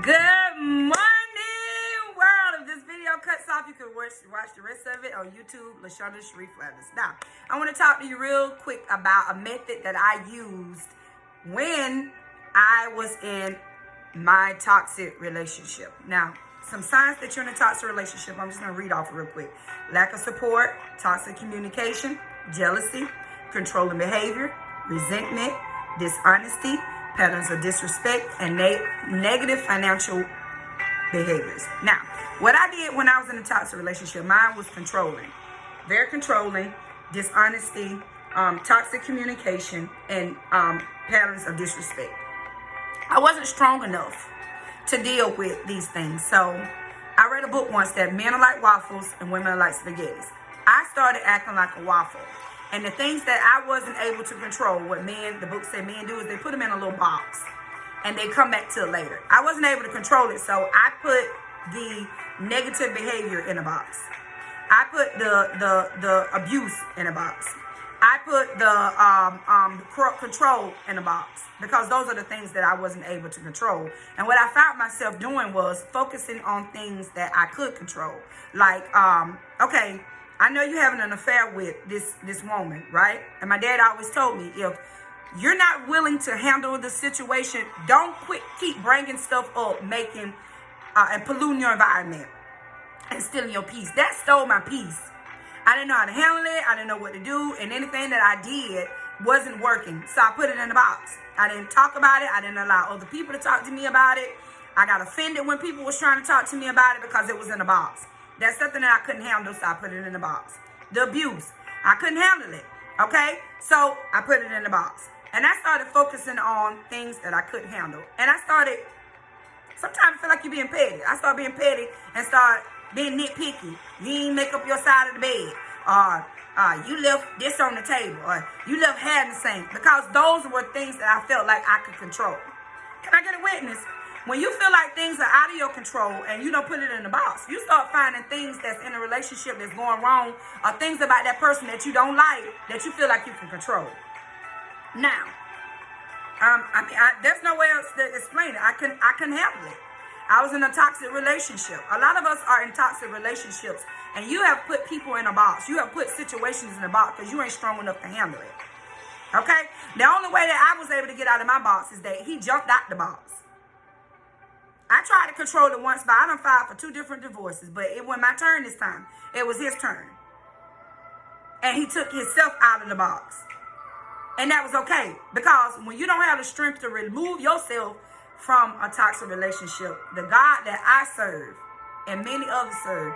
Good morning, world. If this video cuts off, you can watch the rest of it on YouTube, LaShonda Sharif Letters. Now, I want to talk to you real quick about a method that I used when I was in my toxic relationship. Now, some signs that you're in a toxic relationship, I'm just going to read off real quick. Lack of support, toxic communication, jealousy, controlling behavior, resentment, dishonesty, patterns of disrespect, and negative financial behaviors. Now, what I did when I was in a toxic relationship, mine was controlling. Very controlling, dishonesty, toxic communication, and patterns of disrespect. I wasn't strong enough to deal with these things. So I read a book once that men are like waffles and women are like spaghettis. I started acting like a waffle. And the things that I wasn't able to control, what the book said men do is they put them in a little box and they come back to it later. I wasn't able to control it, so I put the negative behavior in a box. I put the abuse in a box. I put the control in a box because those are the things that I wasn't able to control. And what I found myself doing was focusing on things that I could control. Like, okay, I know you're having an affair with this woman, right? And my dad always told me, if you're not willing to handle the situation, don't keep bringing stuff up, making and polluting your environment and stealing your peace. That stole my peace. I didn't know how to handle it. I didn't know what to do. And anything that I did wasn't working. So I put it in the box. I didn't talk about it. I didn't allow other people to talk to me about it. I got offended when people was trying to talk to me about it because it was in a box. That's something that I couldn't handle, so I put it in the box. The abuse, I couldn't handle it, okay? So I put it in the box. And I started focusing on things that I couldn't handle. And I started, sometimes I feel like you're being petty. I started being petty and started being nitpicky. You didn't make up your side of the bed. Or you left this on the table. Or you left hair in the sink. Because those were things that I felt like I could control. Can I get a witness? When you feel like things are out of your control and you don't put it in the box, you start finding things that's in a relationship that's going wrong or things about that person that you don't like that you feel like you can control. Now, there's no way else to explain it. I couldn't handle it. I was in a toxic relationship. A lot of us are in toxic relationships and you have put people in a box. You have put situations in a box because you ain't strong enough to handle it. Okay? The only way that I was able to get out of my box is that he jumped out the box. I tried to control it once, but I done filed for 2 different divorces. But it wasn't my turn this time. It was his turn. And he took himself out of the box. And that was okay. Because when you don't have the strength to remove yourself from a toxic relationship, the God that I serve and many others serve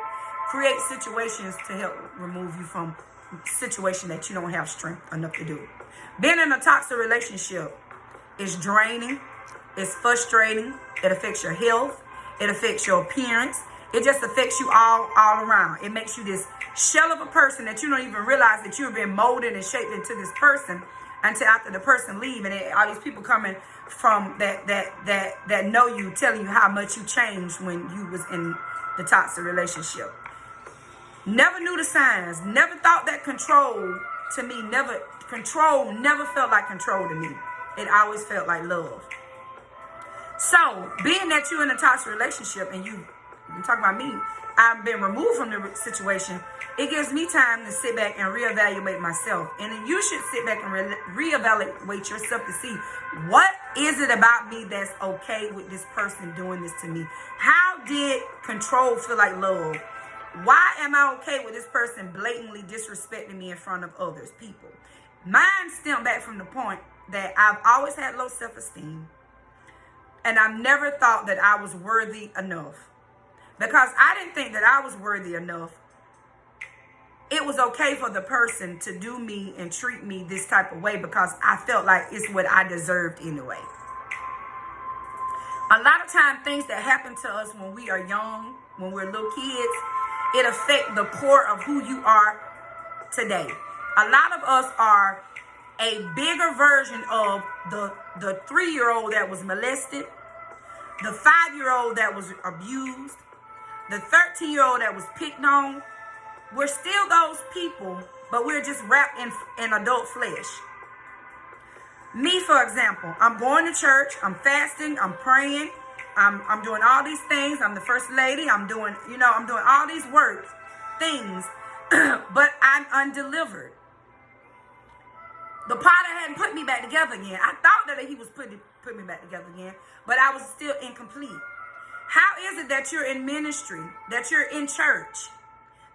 create situations to help remove you from situations that you don't have strength enough to do. Being in a toxic relationship is draining. It's frustrating. It affects your health. It affects your appearance. It just affects you all around. It makes you this shell of a person that you don't even realize that you've been molded and shaped into this person until after the person leave. And all these people coming from that know you, telling you how much you changed when you was in the toxic relationship. Never knew the signs. Never thought that control to me, never felt like control to me. It always felt like love. So, being that you're in a toxic relationship and you talk about me, I've been removed from the situation, it gives me time to sit back and reevaluate myself. And then you should sit back and reevaluate yourself to see, what is it about me that's okay with this person doing this to me? How did control feel like love? Why am I okay with this person blatantly disrespecting me in front of others, people? Mine stemmed back from the point that I've always had low self-esteem. And I've never thought that I was worthy enough. Because I didn't think that I was worthy enough. It was okay for the person to do me and treat me this type of way because I felt like it's what I deserved anyway. A lot of times things that happen to us when we are young, when we're little kids, it affects the core of who you are today. A lot of us are a bigger version of the 3-year-old that was molested, the 5-year-old that was abused, the 13-year-old that was picked on. We're still those people, but we're just wrapped in adult flesh. Me, for example, I'm going to church, I'm fasting, I'm praying, I'm doing all these things. I'm the first lady. I'm doing all these things, but I'm undelivered. The potter hadn't put me back together again. I thought that he was putting me back together again, but I was still incomplete. How is it that you're in ministry, that you're in church,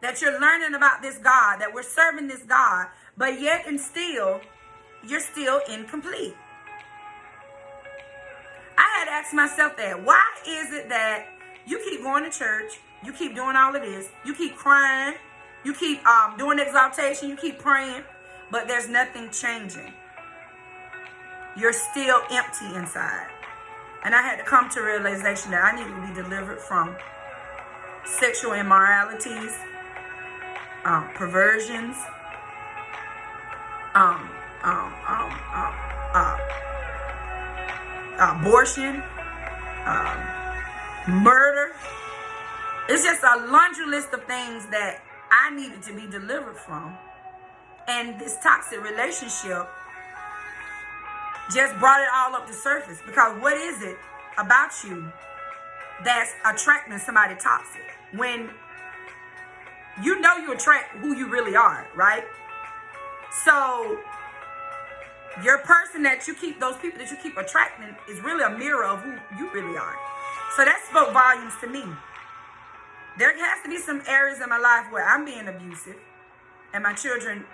that you're learning about this God, that we're serving this God, but yet and still, you're still incomplete? I had to ask myself that. Why is it that you keep going to church, you keep doing all of this, you keep crying, you keep doing exaltation, you keep praying, but there's nothing changing? You're still empty inside. And I had to come to realization that I needed to be delivered from sexual immoralities, perversions, abortion, murder. It's just a laundry list of things that I needed to be delivered from. And this toxic relationship just brought it all up to surface. Because what is it about you that's attracting somebody toxic? When you know you attract who you really are, right? So your person that you keep, those people that you keep attracting is really a mirror of who you really are. So that spoke volumes to me. There has to be some areas in my life where I'm being abusive. And my children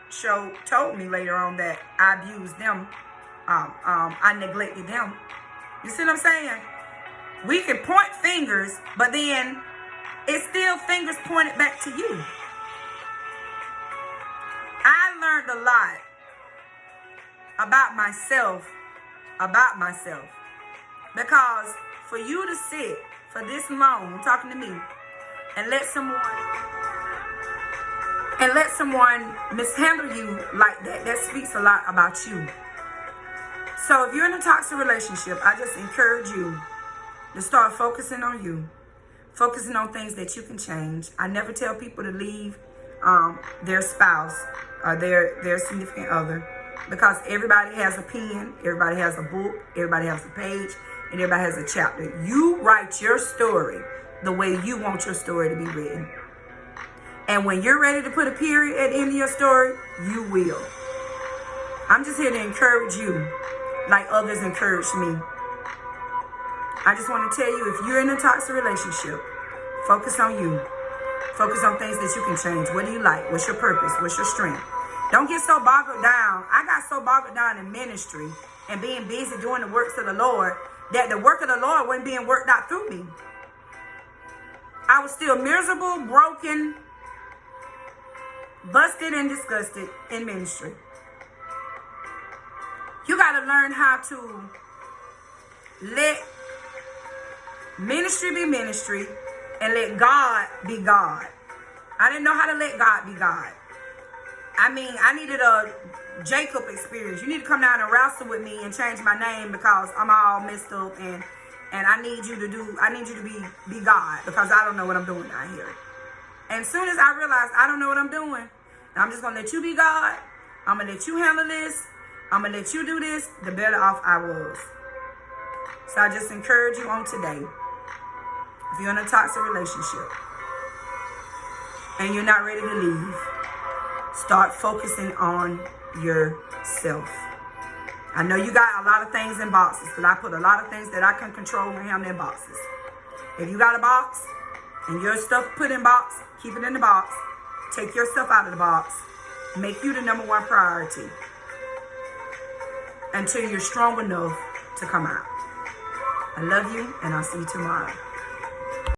told me later on that I abused them. I neglected them. You see what I'm saying? We can point fingers, but then it's still fingers pointed back to you. I learned a lot about myself. Because for you to sit for this long, talking to me, and let someone mishandle you like that, that speaks a lot about you. So if you're in a toxic relationship, I just encourage you to start focusing on you, focusing on things that you can change. I never tell people to leave their spouse or their significant other, because everybody has a pen, everybody has a book, everybody has a page, and everybody has a chapter. You write your story the way you want your story to be written. And when you're ready to put a period at the end of your story, you will. I'm just here to encourage you like others encouraged me. I just want to tell you, if you're in a toxic relationship, focus on you. Focus on things that you can change. What do you like? What's your purpose? What's your strength? Don't get so boggled down. I got so boggled down in ministry and being busy doing the works of the Lord that the work of the Lord wasn't being worked out through me. I was still miserable, broken, busted, and disgusted in ministry. You got to learn how to let ministry be ministry and let God be God. I didn't know how to let God be God. I mean, I needed a Jacob experience. You need to come down and wrestle with me and change my name, because I'm all messed up, and I need you to be God, because I don't know what I'm doing down here. And as soon as I realized I don't know what I'm doing, I'm just going to let you be God. I'm going to let you handle this. I'm going to let you do this. The better off I was. So I just encourage you on today. If you're in a toxic relationship and you're not ready to leave, start focusing on yourself. I know you got a lot of things in boxes, but I put a lot of things that I can control and handle in boxes. If you got a box and your stuff put in box, keep it in the box. Take yourself out of the box. Make you the number one priority until you're strong enough to come out. I love you, and I'll see you tomorrow.